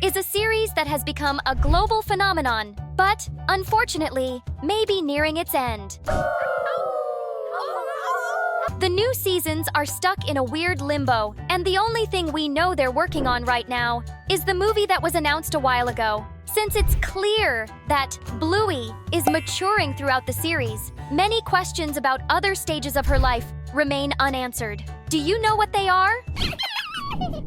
is a series that has become a global phenomenon, but, unfortunately, may be nearing its end. The new seasons are stuck in a weird limbo, and the only thing we know they're working on right now is the movie that was announced a while ago. Since it's clear that Bluey is maturing throughout the series, many questions about other stages of her life remain unanswered. Do you know what they are?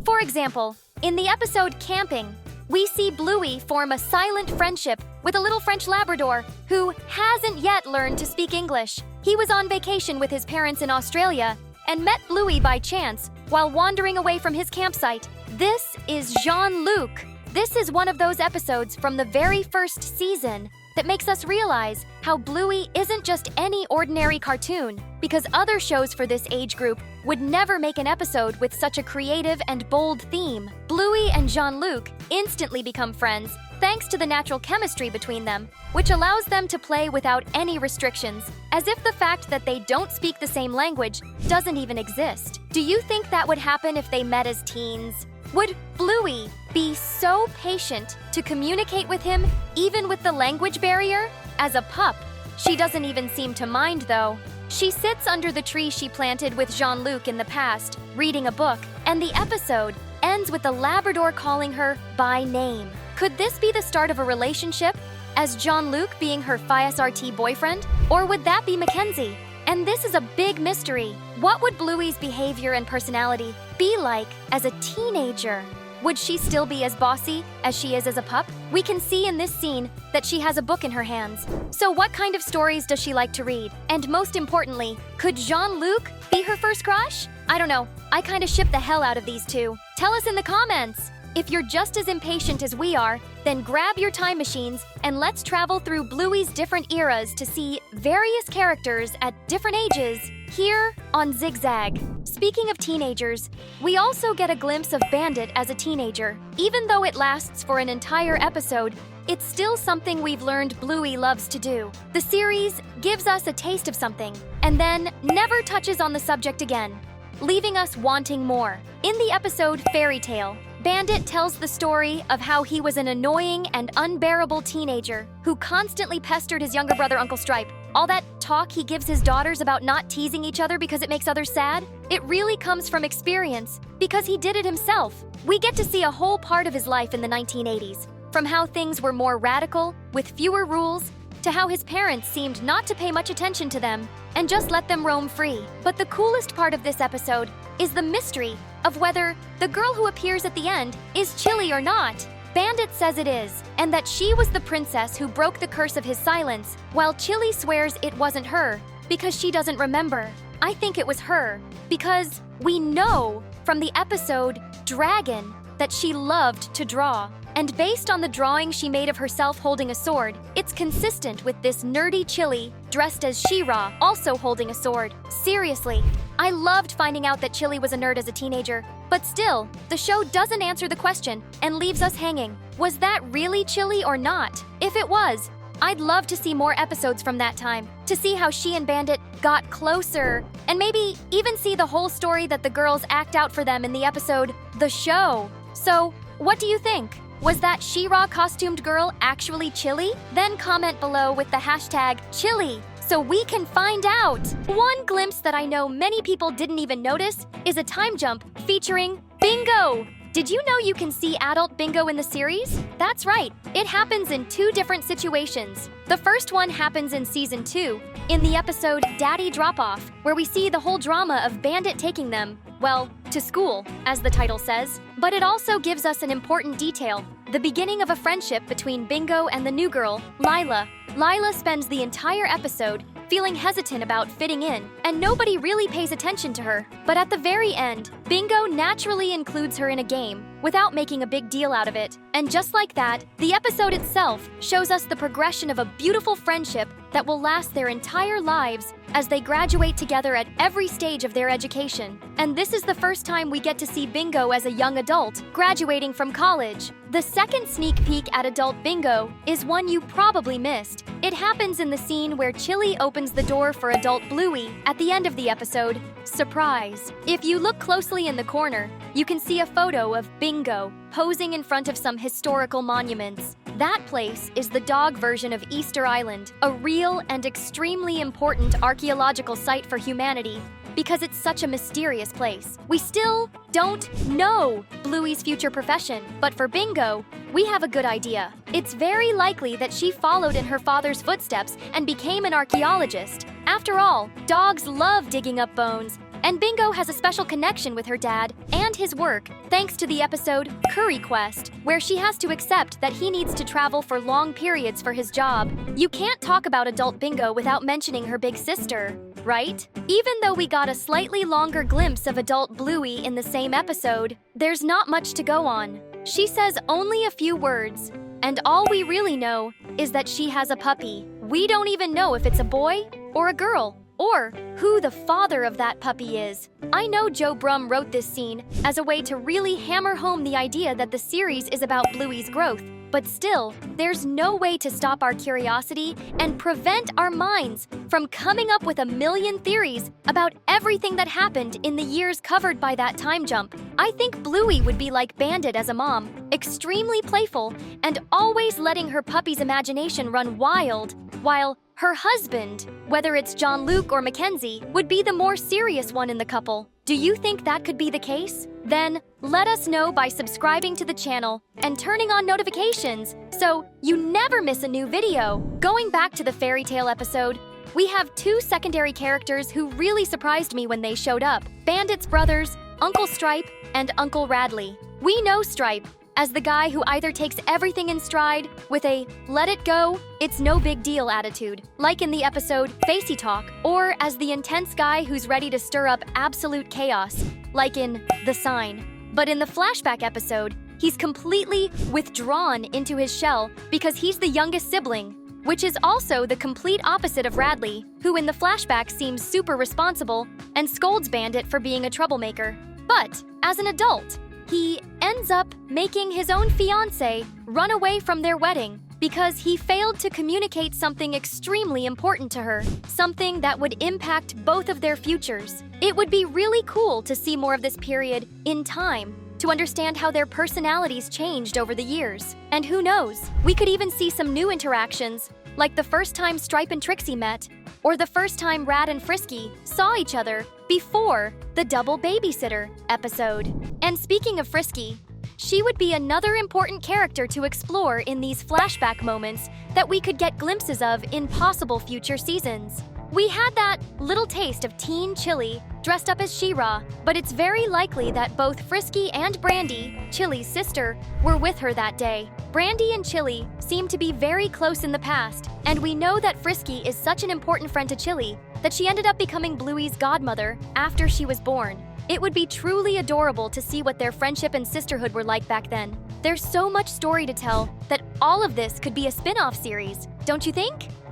For example, in the episode Camping, we see Bluey form a silent friendship with a little French Labrador who hasn't yet learned to speak English. He was on vacation with his parents in Australia and met Bluey by chance while wandering away from his campsite. This is Jean-Luc. This is one of those episodes from the very first season that makes us realize how Bluey isn't just any ordinary cartoon, because other shows for this age group would never make an episode with such a creative and bold theme. Bluey and Jean-Luc instantly become friends thanks to the natural chemistry between them, which allows them to play without any restrictions, as if the fact that they don't speak the same language doesn't even exist. Do you think that would happen if they met as teens? Would Bluey be so patient to communicate with him, even with the language barrier? As a pup, she doesn't even seem to mind, though. She sits under the tree she planted with Jean-Luc in the past, reading a book, and the episode ends with the Labrador calling her by name. Could this be the start of a relationship, as Jean-Luc being her FISRT boyfriend? Or would that be Mackenzie? And this is a big mystery. What would Bluey's behavior and personality be like as a teenager? Would she still be as bossy as she is as a pup? We can see in this scene that she has a book in her hands. So what kind of stories does she like to read? And most importantly, could Jean-Luc be her first crush? I don't know. I kind of ship the hell out of these two. Tell us in the comments. If you're just as impatient as we are, then grab your time machines and let's travel through Bluey's different eras to see various characters at different ages here on Zigzag. Speaking of teenagers, we also get a glimpse of Bandit as a teenager. Even though it lasts for an entire episode, it's still something we've learned Bluey loves to do. The series gives us a taste of something and then never touches on the subject again, leaving us wanting more. In the episode Fairy Tale, Bandit tells the story of how he was an annoying and unbearable teenager who constantly pestered his younger brother Uncle Stripe. All that talk he gives his daughters about not teasing each other because it makes others sad, it really comes from experience, because he did it himself. We get to see a whole part of his life in the 1980s, from how things were more radical, with fewer rules, to how his parents seemed not to pay much attention to them and just let them roam free. But the coolest part of this episode is the mystery of whether the girl who appears at the end is Chili or not. Bandit says it is, and that she was the princess who broke the curse of his silence, while Chili swears it wasn't her because she doesn't remember. I think it was her, because we know from the episode Dragon that she loved to draw. And based on the drawing she made of herself holding a sword, it's consistent with this nerdy Chili dressed as She-Ra, also holding a sword. Seriously, I loved finding out that Chili was a nerd as a teenager, but still, the show doesn't answer the question and leaves us hanging. Was that really Chili or not? If it was, I'd love to see more episodes from that time, to see how she and Bandit got closer, and maybe even see the whole story that the girls act out for them in the episode The Show. So, what do you think? Was that She-Ra costumed girl actually Chili? Then comment below with the hashtag Chili so we can find out. One glimpse that I know many people didn't even notice is a time jump featuring Bingo. Did you know you can see adult Bingo in the series? That's right, it happens in two different situations. The first one happens in Season 2, in the episode Daddy Drop-Off, where we see the whole drama of Bandit taking them, well, to school, as the title says. But it also gives us an important detail, the beginning of a friendship between Bingo and the new girl, Lila. Lila spends the entire episode feeling hesitant about fitting in, and nobody really pays attention to her. But at the very end, Bingo naturally includes her in a game without making a big deal out of it. And just like that, the episode itself shows us the progression of a beautiful friendship that will last their entire lives as they graduate together at every stage of their education. And this is the first time we get to see Bingo as a young adult, graduating from college. The second sneak peek at adult Bingo is one you probably missed. It happens in the scene where Chili opens the door for adult Bluey at the end of the episode. Surprise! If you look closely Directly in the corner, you can see a photo of Bingo posing in front of some historical monuments. That place is the dog version of Easter Island, a real and extremely important archaeological site for humanity because it's such a mysterious place. We still don't know Bluey's future profession, but for Bingo, we have a good idea. It's very likely that she followed in her father's footsteps and became an archaeologist. After all, dogs love digging up bones, and Bingo has a special connection with her dad and his work thanks to the episode Curry Quest, where she has to accept that he needs to travel for long periods for his job. You can't talk about adult Bingo without mentioning her big sister, right? Even though we got a slightly longer glimpse of adult Bluey in the same episode, there's not much to go on. She says only a few words, and all we really know is that she has a puppy. We don't even know if it's a boy or a girl, or who the father of that puppy is. I know Joe Brum wrote this scene as a way to really hammer home the idea that the series is about Bluey's growth, but still, there's no way to stop our curiosity and prevent our minds from coming up with a million theories about everything that happened in the years covered by that time jump. I think Bluey would be like Bandit as a mom, extremely playful and always letting her puppy's imagination run wild, while her husband, whether it's John Luke or Mackenzie, would be the more serious one in the couple. Do you think that could be the case? Then let us know by subscribing to the channel and turning on notifications so you never miss a new video. Going back to the fairy tale episode, we have two secondary characters who really surprised me when they showed up. Bandit's brothers, Uncle Stripe and Uncle Radley. We know Stripe as the guy who either takes everything in stride with a let it go, it's no big deal attitude, like in the episode Facey Talk, or as the intense guy who's ready to stir up absolute chaos, like in The Sign. But in the flashback episode, he's completely withdrawn into his shell because he's the youngest sibling, which is also the complete opposite of Radley, who in the flashback seems super responsible and scolds Bandit for being a troublemaker. But as an adult, he ends up making his own fiancée run away from their wedding because he failed to communicate something extremely important to her, something that would impact both of their futures. It would be really cool to see more of this period in time, to understand how their personalities changed over the years. And who knows, we could even see some new interactions, like the first time Stripe and Trixie met, or the first time Rad and Frisky saw each other before the double babysitter episode. And speaking of Frisky, she would be another important character to explore in these flashback moments that we could get glimpses of in possible future seasons. We had that little taste of teen Chili dressed up as She-Ra, but it's very likely that both Frisky and Brandy, Chili's sister, were with her that day. Brandy and Chili seem to be very close in the past, and we know that Frisky is such an important friend to Chili that she ended up becoming Bluey's godmother after she was born. It would be truly adorable to see what their friendship and sisterhood were like back then. There's so much story to tell that all of this could be a spin-off series, don't you think?